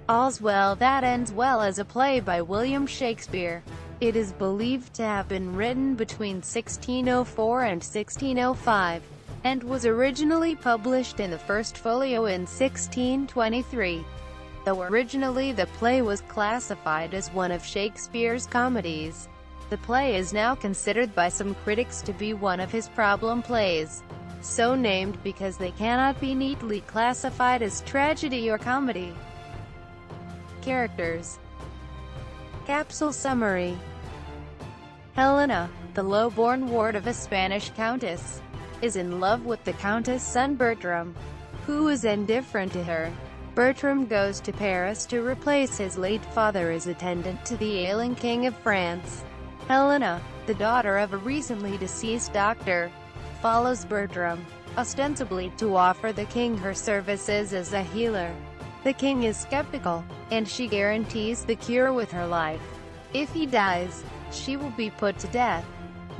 All's Well That Ends Well is a play by William Shakespeare. It is believed to have been written between 1604 and 1605, and was originally published in the First Folio in 1623. Though originally the play was classified as one of Shakespeare's comedies, the play is now considered by some critics to be one of his problem plays, so named because they cannot be neatly classified as tragedy or comedy. Characters. Capsule summary. Helena, the low-born ward of a Spanish countess, is in love with the countess' son Bertram, who is indifferent to her. Bertram goes to Paris to replace his late father as attendant to the ailing King of France. Helena, the daughter of a recently deceased doctor, follows Bertram, ostensibly to offer the king her services as a healer. The king is skeptical, and she guarantees the cure with her life. If he dies, she will be put to death.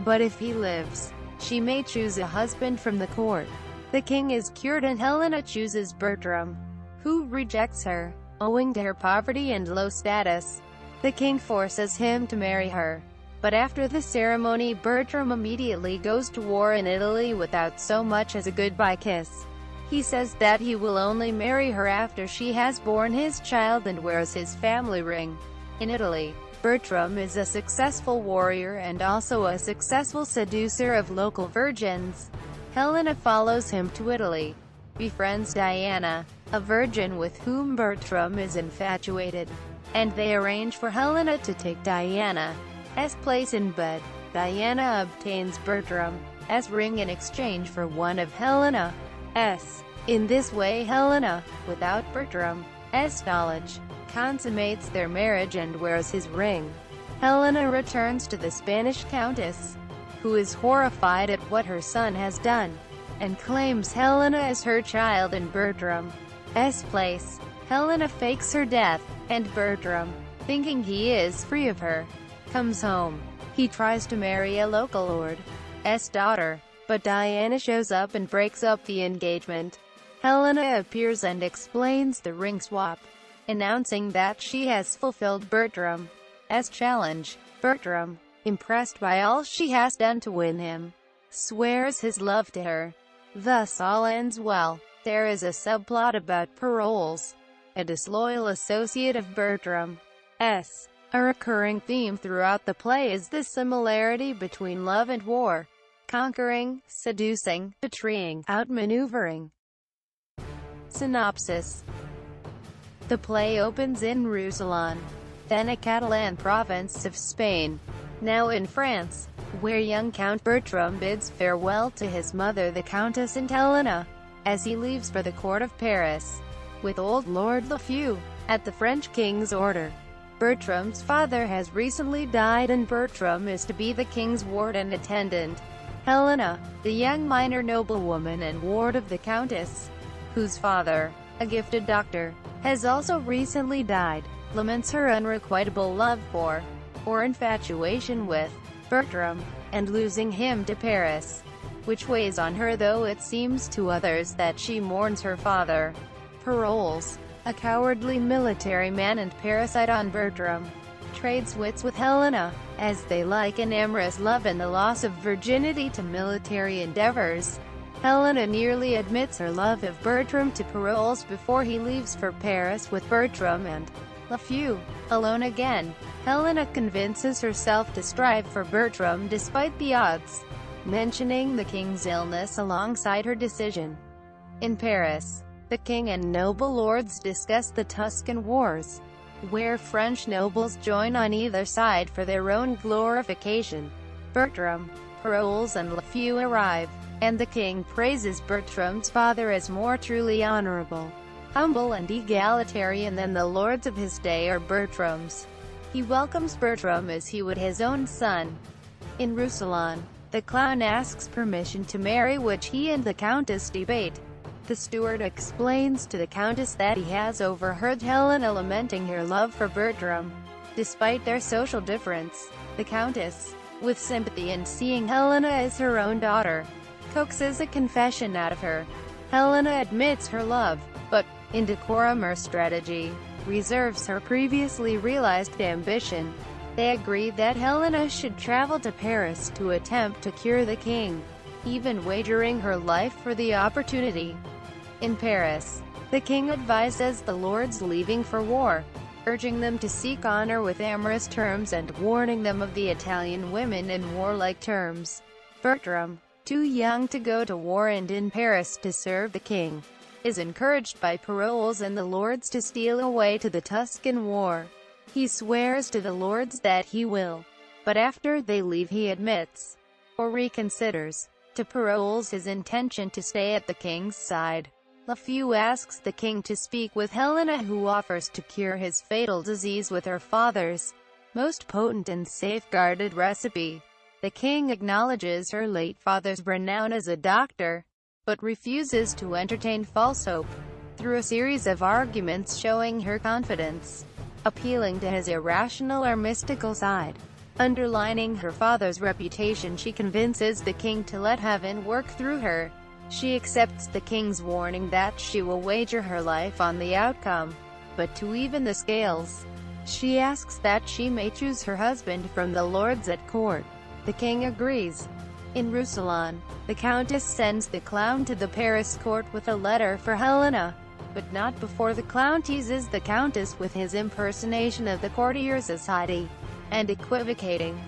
But if he lives, she may choose a husband from the court. The king is cured and Helena chooses Bertram, who rejects her, owing to her poverty and low status. The king forces him to marry her. But after the ceremony, Bertram immediately goes to war in Italy without so much as a goodbye kiss. He says that he will only marry her after she has borne his child and wears his family ring. In Italy, Bertram is a successful warrior and also a successful seducer of local virgins. Helena follows him to Italy, befriends Diana, a virgin with whom Bertram is infatuated, and they arrange for Helena to take Diana's place in bed. Diana obtains Bertram's ring in exchange for one of Helena's. In this way Helena, without Bertram's knowledge, consummates their marriage and wears his ring. Helena returns to the Spanish countess, who is horrified at what her son has done, and claims Helena as her child in Bertram's place. Helena fakes her death, and Bertram, thinking he is free of her, comes home. He tries to marry a local lord's daughter, but Diana shows up and breaks up the engagement. Helena appears and explains the ring swap, announcing that she has fulfilled Bertram's challenge. Bertram, impressed by all she has done to win him, swears his love to her. Thus all ends well. There is a subplot about paroles, a disloyal associate of Bertram's. A recurring theme throughout the play is the similarity between love and war, conquering, seducing, betraying, outmaneuvering. Synopsis. The play opens in Roussillon, then a Catalan province of Spain, now in France, where young Count Bertram bids farewell to his mother the Countess and Helena, as he leaves for the court of Paris, with old Lord Lafeu, at the French king's order. Bertram's father has recently died and Bertram is to be the king's ward and attendant. Helena, the young minor noblewoman and ward of the countess, whose father, a gifted doctor, has also recently died, laments her unrequitable love for, or infatuation with, Bertram, and losing him to Paris, which weighs on her though it seems to others that she mourns her father. Paroles, a cowardly military man and parasite on Bertram, trades wits with Helena, as they liken amorous love and the loss of virginity to military endeavors. Helena nearly admits her love of Bertram to Paroles before he leaves for Paris with Bertram and Lafeu. Alone again, Helena convinces herself to strive for Bertram despite the odds, mentioning the king's illness alongside her decision. In Paris, the king and noble lords discuss the Tuscan Wars, where French nobles join on either side for their own glorification. Bertram, Paroles and Lafeu arrive, and the king praises Bertram's father as more truly honorable, humble and egalitarian than the lords of his day or Bertram's. He welcomes Bertram as he would his own son. In Roussillon, the clown asks permission to marry, which he and the countess debate. The steward explains to the countess that he has overheard Helena lamenting her love for Bertram. Despite their social difference, the countess, with sympathy and seeing Helena as her own daughter, coaxes a confession out of her. Helena admits her love, but, in decorum or strategy, reserves her previously realized ambition. They agree that Helena should travel to Paris to attempt to cure the king, even wagering her life for the opportunity. In Paris, the king advises the lords leaving for war, urging them to seek honor with amorous terms and warning them of the Italian women in warlike terms. Bertram, too young to go to war and in Paris to serve the king, is encouraged by Paroles and the lords to steal away to the Tuscan war. He swears to the lords that he will, but after they leave he admits, or reconsiders, to Paroles his intention to stay at the king's side. Lafeu asks the king to speak with Helena, who offers to cure his fatal disease with her father's most potent and safeguarded recipe. The king acknowledges her late father's renown as a doctor, but refuses to entertain false hope. Through a series of arguments showing her confidence, appealing to his irrational or mystical side, underlining her father's reputation, she convinces the king to let heaven work through her. She accepts the king's warning that she will wager her life on the outcome, but to even the scales, she asks that she may choose her husband from the lords at court. The king agrees. In Rousillon, the countess sends the clown to the Paris court with a letter for Helena, but not before the clown teases the countess with his impersonation of the courtier society, and equivocating.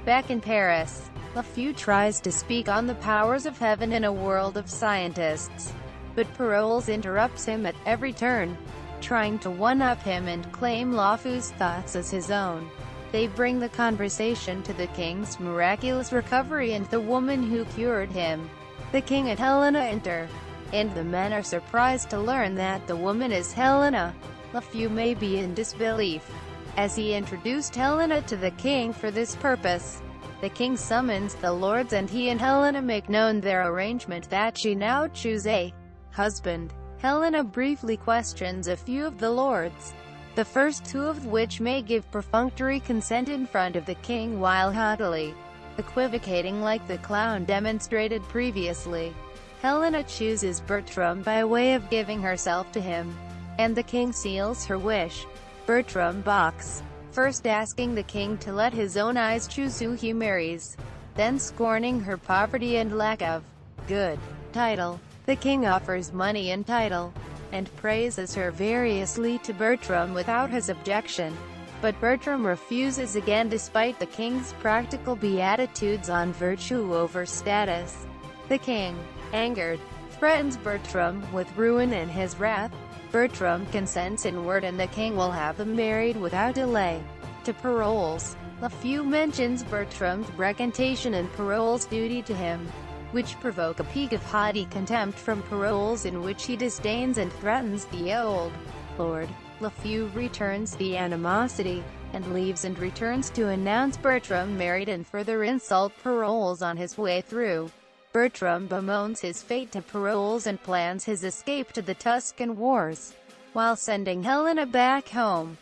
Back in Paris, Lafeu tries to speak on the powers of heaven in a world of scientists, but Paroles interrupts him at every turn, trying to one-up him and claim Lafeu's thoughts as his own. They bring the conversation to the king's miraculous recovery and the woman who cured him. The king and Helena enter, and the men are surprised to learn that the woman is Helena. Lafeu may be in disbelief, as he introduced Helena to the king for this purpose. The king summons the lords and he and Helena make known their arrangement that she now choose a husband. Helena briefly questions a few of the lords, the first two of which may give perfunctory consent in front of the king while haughtily equivocating like the clown demonstrated previously. Helena chooses Bertram by way of giving herself to him, and the king seals her wish. Bertram balks, first asking the king to let his own eyes choose who he marries, then scorning her poverty and lack of good title. The king offers money and title, and praises her variously to Bertram without his objection. But Bertram refuses again despite the king's practical beatitudes on virtue over status. The king, angered, threatens Bertram with ruin in his wrath. Bertram consents in word and the king will have them married without delay. To Paroles, Lafeu mentions Bertram's recantation and Paroles' duty to him, which provoke a peak of haughty contempt from Paroles in which he disdains and threatens the old lord. Lafeu returns the animosity, and leaves and returns to announce Bertram married and further insult Paroles on his way through. Bertram bemoans his fate to Paroles and plans his escape to the Tuscan wars, while sending Helena back home.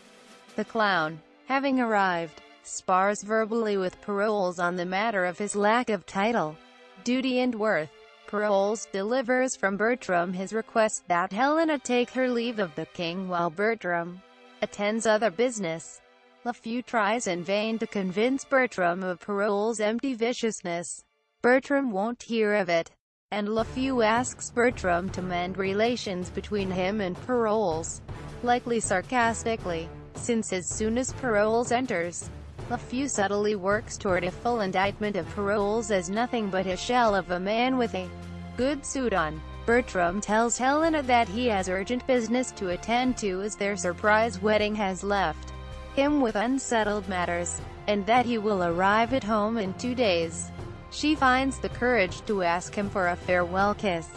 The clown, having arrived, spars verbally with Paroles on the matter of his lack of title, duty and worth. Paroles delivers from Bertram his request that Helena take her leave of the king while Bertram attends other business. Lafeu tries in vain to convince Bertram of Paroles' empty viciousness. Bertram won't hear of it, and Lafeu asks Bertram to mend relations between him and Paroles, likely sarcastically, since as soon as Paroles enters, Lafeu subtly works toward a full indictment of Paroles as nothing but a shell of a man with a good suit on. Bertram tells Helena that he has urgent business to attend to as their surprise wedding has left him with unsettled matters, and that he will arrive at home in 2 days. She finds the courage to ask him for a farewell kiss,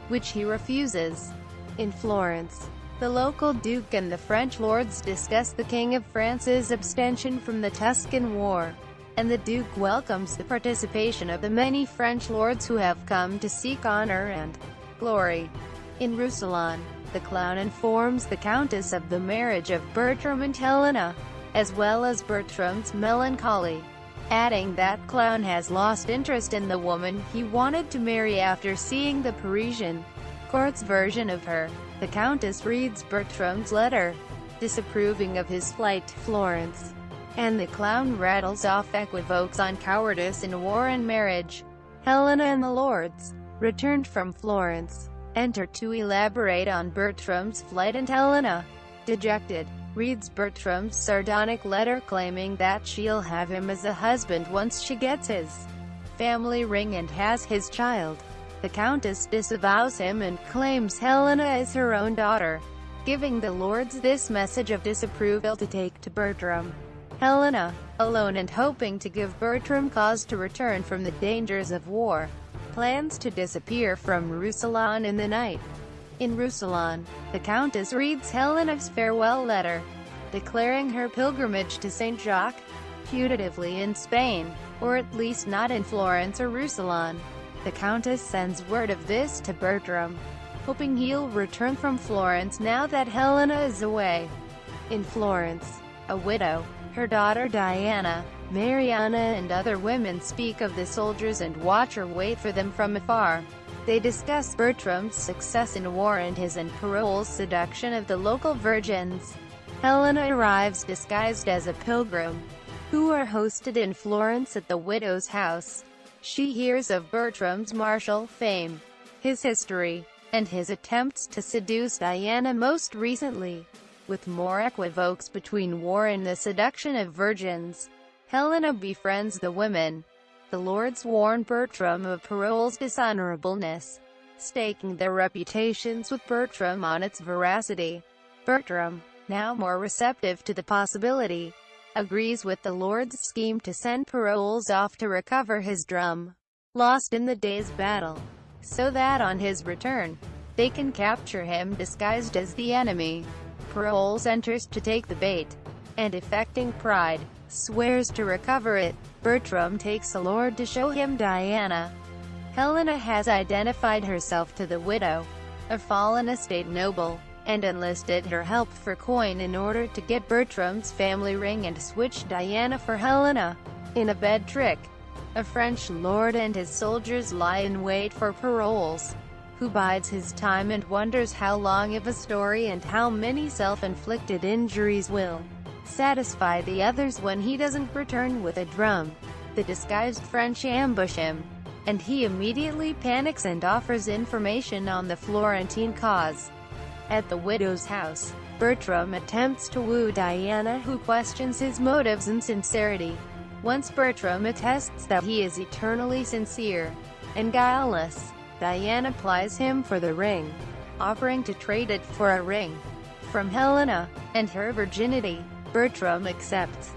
which he refuses. In Florence, the local duke and the French lords discuss the King of France's abstention from the Tuscan War, and the duke welcomes the participation of the many French lords who have come to seek honor and glory. In Rousillon, the clown informs the countess of the marriage of Bertram and Helena, as well as Bertram's melancholy, adding that clown has lost interest in the woman he wanted to marry after seeing the Parisian court's version of her. The countess reads Bertram's letter, disapproving of his flight to Florence. And the clown rattles off equivoques on cowardice in war and marriage. Helena and the lords, returned from Florence, enter to elaborate on Bertram's flight, and Helena, dejected, reads Bertram's sardonic letter claiming that she'll have him as a husband once she gets his family ring and has his child. The Countess disavows him and claims Helena is her own daughter, giving the lords this message of disapproval to take to Bertram. Helena, alone and hoping to give Bertram cause to return from the dangers of war, plans to disappear from Rousillon in the night. In Rousillon, the Countess reads Helena's farewell letter, declaring her pilgrimage to St. Jacques, putatively in Spain, or at least not in Florence or Rousillon. The Countess sends word of this to Bertram, hoping he'll return from Florence now that Helena is away. In Florence, a widow, her daughter Diana, Mariana and other women speak of the soldiers and watch or wait for them from afar. They discuss Bertram's success in war and his and Parolles' seduction of the local virgins. Helena arrives disguised as a pilgrim, who are hosted in Florence at the widow's house. She hears of Bertram's martial fame, his history, and his attempts to seduce Diana most recently. With more equivoques between war and the seduction of virgins, Helena befriends the women. The lords warn Bertram of Parolles' dishonorableness, staking their reputations with Bertram on its veracity. Bertram, now more receptive to the possibility, agrees with the lords' scheme to send Parolles off to recover his drum, lost in the day's battle, so that on his return, they can capture him disguised as the enemy. Parolles enters to take the bait, and affecting pride, swears to recover it. Bertram takes a lord to show him Diana. Helena has identified herself to the widow, a fallen estate noble, and enlisted her help for coin in order to get Bertram's family ring and switch Diana for Helena. In a bed trick, a French lord and his soldiers lie in wait for Parolles, who bides his time and wonders how long of a story and how many self-inflicted injuries will satisfy the others when he doesn't return with a drum. The disguised French ambush him, and he immediately panics and offers information on the Florentine cause. At the widow's house, Bertram attempts to woo Diana, who questions his motives and sincerity. Once Bertram attests that he is eternally sincere and guileless, Diana plies him for the ring, offering to trade it for a ring from Helena and her virginity. Bertram accepts.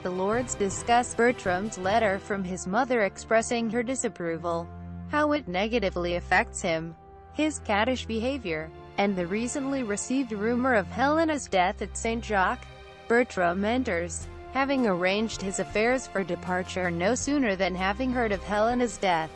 The lords discuss Bertram's letter from his mother expressing her disapproval, how it negatively affects him, his caddish behavior, and the recently received rumor of Helena's death at St. Jacques. Bertram enters, having arranged his affairs for departure no sooner than having heard of Helena's death.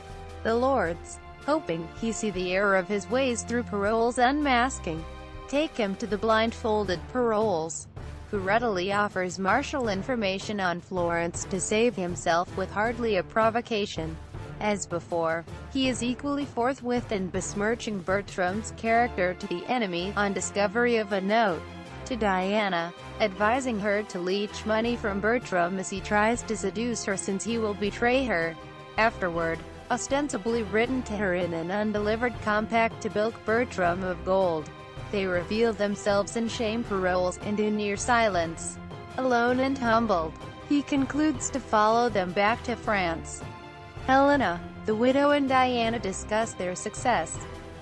The lords, hoping he see the error of his ways through Parolles' unmasking, take him to the blindfolded Parolles, who readily offers martial information on Florence to save himself with hardly a provocation. As before, he is equally forthwith in besmirching Bertram's character to the enemy on discovery of a note to Diana, advising her to leech money from Bertram as he tries to seduce her since he will betray her. Afterward, ostensibly written to her in an undelivered compact to bilk Bertram of gold, they reveal themselves and shame Parolles, and in near silence, alone and humbled, he concludes to follow them back to France. Helena, the widow and Diana discuss their success,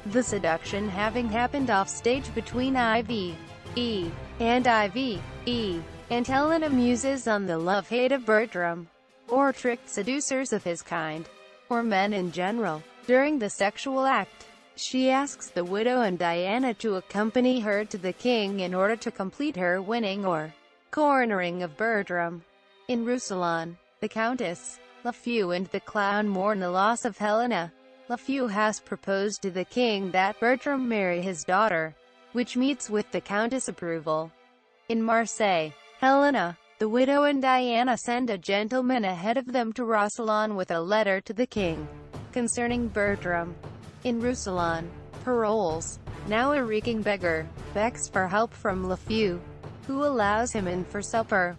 the seduction having happened off-stage between I.V.E. and I.V.E., and Helena muses on the love-hate of Bertram, or tricked seducers of his kind, or men in general. During the sexual act, she asks the widow and Diana to accompany her to the king in order to complete her winning or cornering of Bertram. In Rousillon, the Countess, Lafeu and the clown mourn the loss of Helena. Lafeu has proposed to the king that Bertram marry his daughter, which meets with the Countess' approval. In Marseille, Helena, the widow and Diana send a gentleman ahead of them to Rousillon with a letter to the king concerning Bertram. In Rousillon, Parolles, now a reeking beggar, begs for help from Lafeu. who allows him in for supper.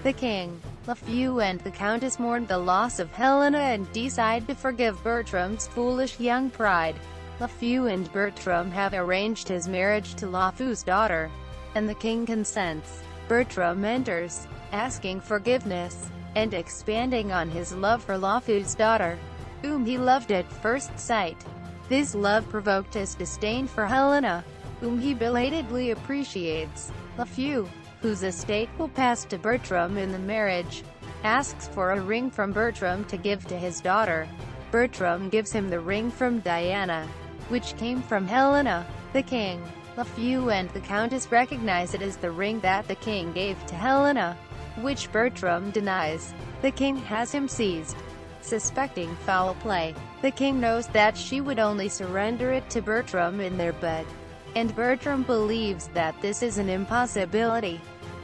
The king, Lafeu and the countess mourn the loss of Helena and decide to forgive Bertram's foolish young pride. Lafeu and Bertram have arranged his marriage to Lafeu's daughter, and the king consents. Bertram enters, asking forgiveness, and expanding on his love for Lafeu's daughter, whom he loved at first sight. This love provoked his disdain for Helena, whom he belatedly appreciates. Lafeu, whose estate will pass to Bertram in the marriage, asks for a ring from Bertram to give to his daughter. Bertram gives him the ring from Diana, which came from Helena. The king, Lafeu and the countess recognize it as the ring that the king gave to Helena, which Bertram denies. The king has him seized, suspecting foul play. The king knows that she would only surrender it to Bertram in their bed, and Bertram believes that this is an impossibility.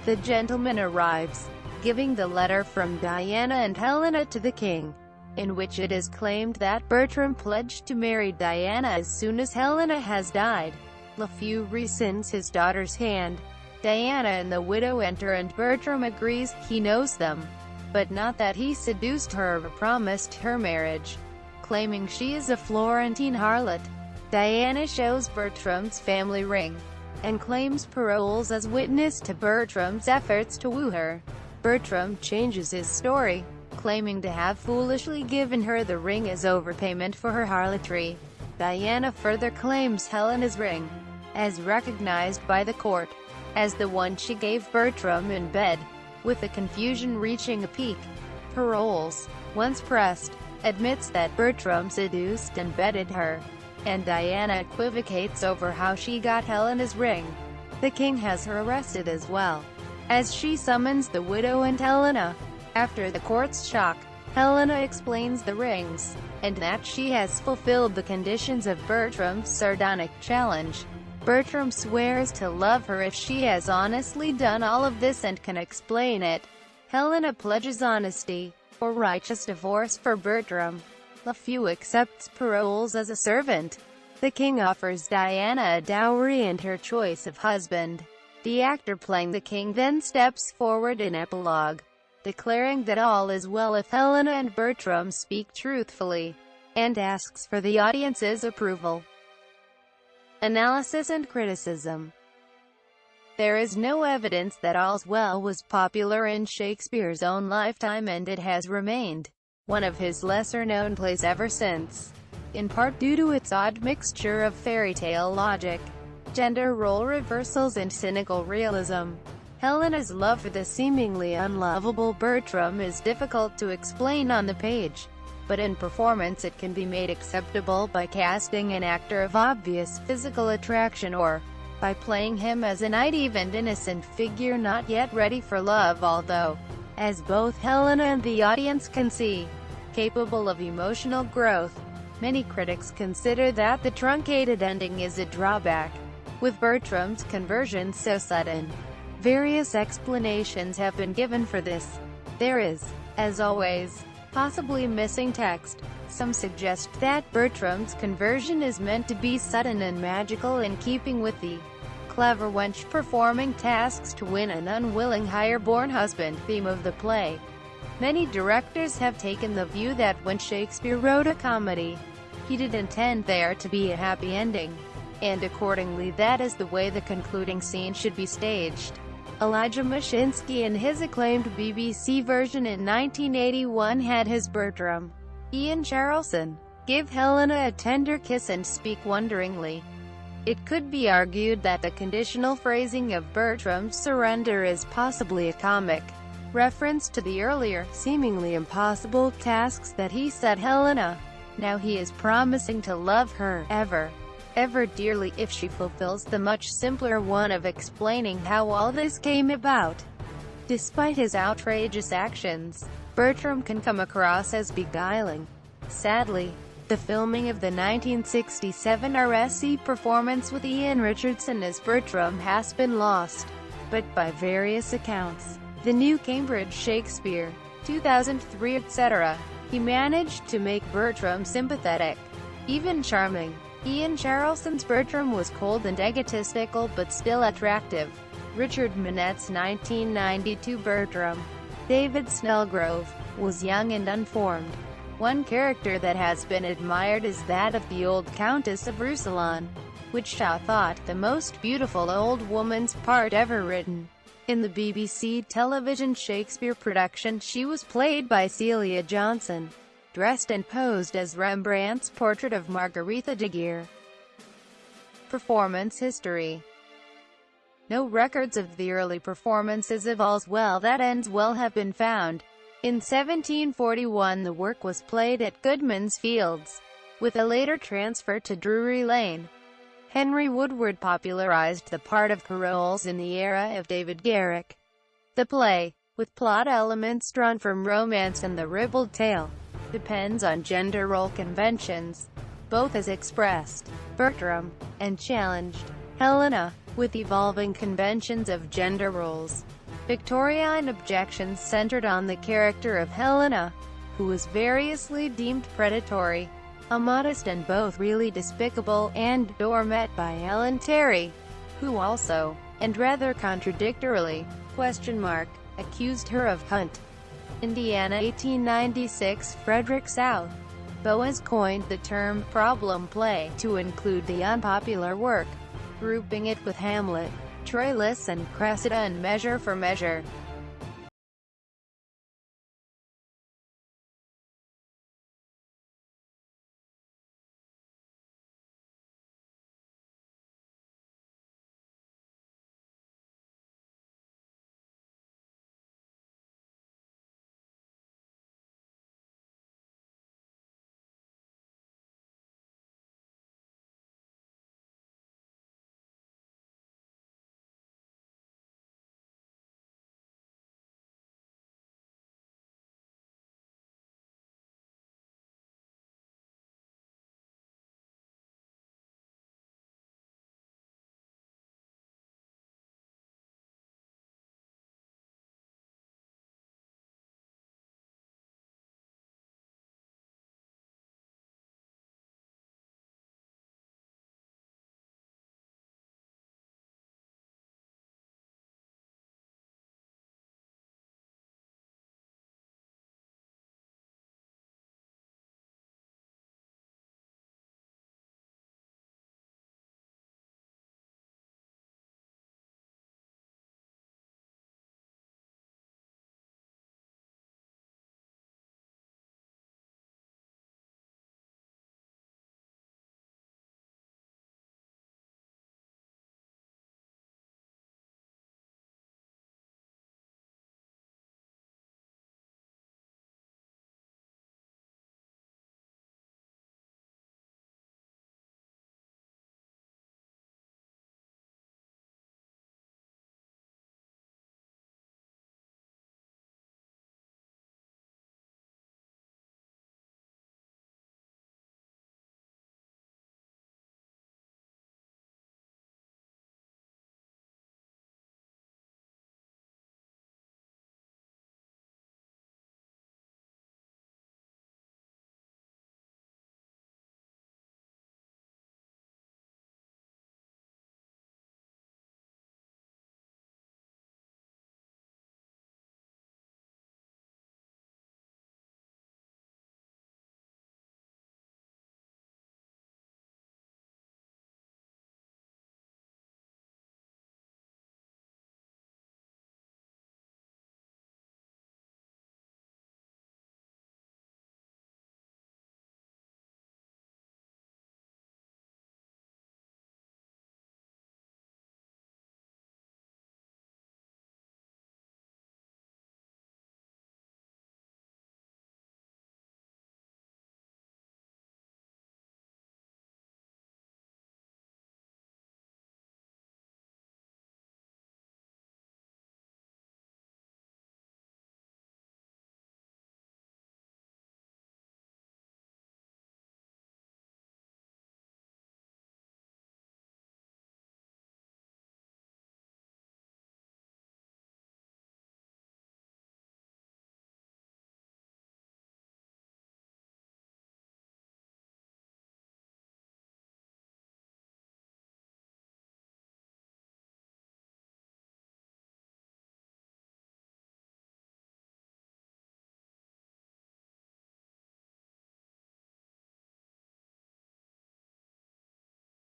The gentleman arrives, giving the letter from Diana and Helena to the king, in which it is claimed that Bertram pledged to marry Diana as soon as Helena has died. Lafeu rescinds his daughter's hand. Diana and the widow enter and Bertram agrees he knows them, but not that he seduced her or promised her marriage, claiming she is a Florentine harlot. Diana shows Bertram's family ring, and claims paroles as witness to Bertram's efforts to woo her. Bertram changes his story, claiming to have foolishly given her the ring as overpayment for her harlotry. Diana further claims Helena's ring, as recognized by the court, as the one she gave Bertram in bed, with the confusion reaching a peak. Paroles, once pressed, admits that Bertram seduced and bedded her, and Diana equivocates over how she got Helena's ring. The king has her arrested as well, as she summons the widow and Helena. After the court's shock, Helena explains the rings, and that she has fulfilled the conditions of Bertram's sardonic challenge. Bertram swears to love her if she has honestly done all of this and can explain it. Helena pledges honesty, or righteous divorce for Bertram. Lafeu accepts paroles as a servant. The king offers Diana a dowry and her choice of husband. The actor playing the king then steps forward in epilogue, declaring that all is well if Helena and Bertram speak truthfully, and asks for the audience's approval. Analysis and criticism. There is no evidence that All's Well was popular in Shakespeare's own lifetime, and it has remained one of his lesser-known plays ever since, in part due to its odd mixture of fairy tale logic, gender role reversals and cynical realism. Helena's love for the seemingly unlovable Bertram is difficult to explain on the page, but in performance it can be made acceptable by casting an actor of obvious physical attraction or by playing him as a naive and innocent figure not yet ready for love, although, as both Helena and the audience can see, capable of emotional growth. Many critics consider that the truncated ending is a drawback, with Bertram's conversion so sudden. Various explanations have been given for this. There is, as always, possibly missing text. Some suggest that Bertram's conversion is meant to be sudden and magical, in keeping with the clever wench performing tasks to win an unwilling higher-born husband theme of the play. Many directors have taken the view that when Shakespeare wrote a comedy, he did intend there to be a happy ending, and accordingly that is the way the concluding scene should be staged. Elijah Mashinsky, in his acclaimed BBC version in 1981, had his Bertram, Ian Charleson, give Helena a tender kiss and speak wonderingly. It could be argued that the conditional phrasing of Bertram's surrender is possibly a comic reference to the earlier, seemingly impossible tasks that he set Helena. Now he is promising to love her, ever dearly, if she fulfills the much simpler one of explaining how all this came about. Despite his outrageous actions, Bertram can come across as beguiling. Sadly, the filming of the 1967 RSC performance with Ian Richardson as Bertram has been lost, but by various accounts, the New Cambridge Shakespeare, 2003 etc., he managed to make Bertram sympathetic, even charming. Ian Charleson's Bertram was cold and egotistical but still attractive. Richard Minette's 1992 Bertram, David Snellgrove, was young and unformed. One character that has been admired is that of the old Countess of Roussillon, which Shaw thought the most beautiful old woman's part ever written. In the BBC television Shakespeare production, she was played by Celia Johnson, dressed and posed as Rembrandt's portrait of Margaretha de Geer. Performance history. No records of the early performances of All's Well That Ends Well have been found. In 1741 the work was played at Goodman's Fields, with a later transfer to Drury Lane. Henry Woodward popularized the part of Carolus in the era of David Garrick. The play, with plot elements drawn from romance and the ribald tale, depends on gender role conventions, both as expressed, Bertram, and challenged, Helena, with evolving conventions of gender roles. Victorian objections centered on the character of Helena, who was variously deemed predatory, immodest and both really despicable, and/or met by Ellen Terry, who also, and rather contradictorily, accused her of Hunt. Indiana 1896. Frederick South Boas coined the term problem play to include the unpopular work, grouping it with Hamlet, Troilus and Cressida and Measure for Measure.